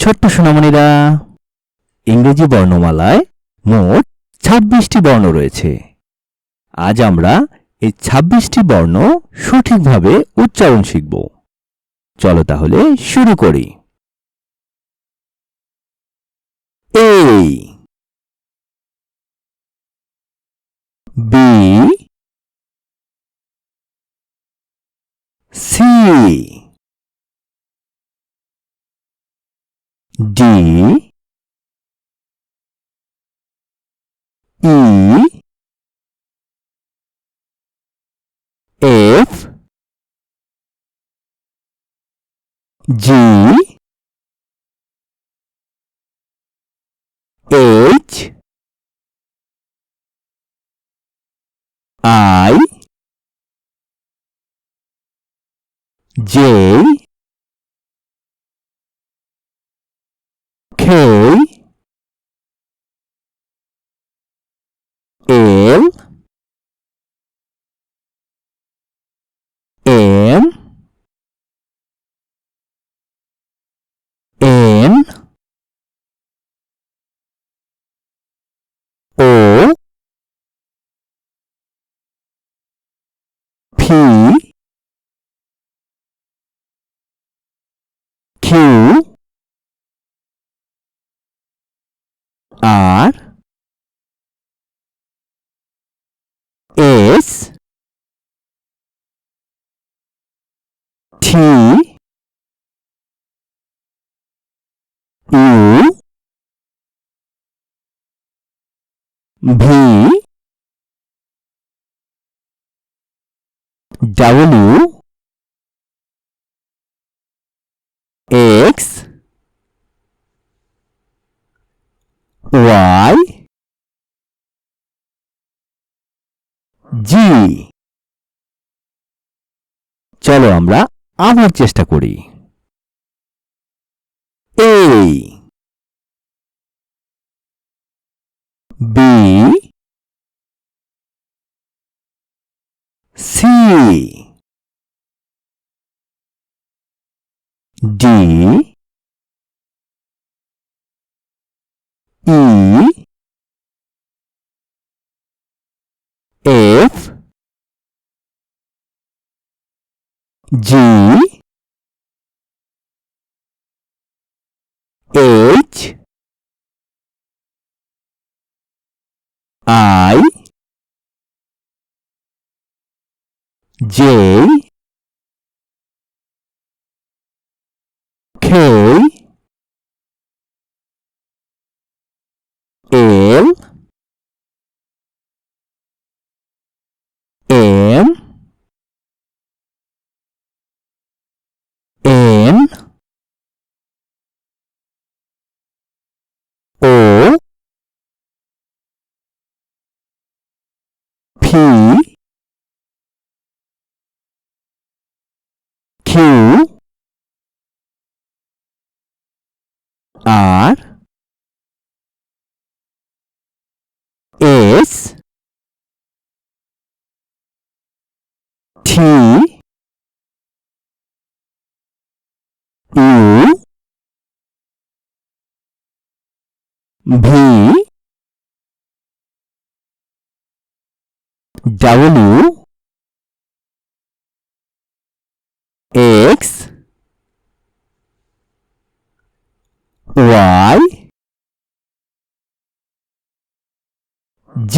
ছোট্ট সোনামণিরা, ইংরেজি বর্ণমালায় মোট ২৬টি বর্ণ রয়েছে। আজ আমরা এই ২৬টি বর্ণ সঠিকভাবে উচ্চারণ শিখব। চলো তাহলে শুরু করি। A, B, C, D, E, F, G, H, I, J, K, L, M, N, O, P, Q, R, S, T, U, V, W, X, Y, G। চলো আমরা আবার চেষ্টা করি। A, B, C, D, E, F, G, H, I, J, K, L, M, N, O, P, Q, R, S, T, U, V, W, X, Y, G।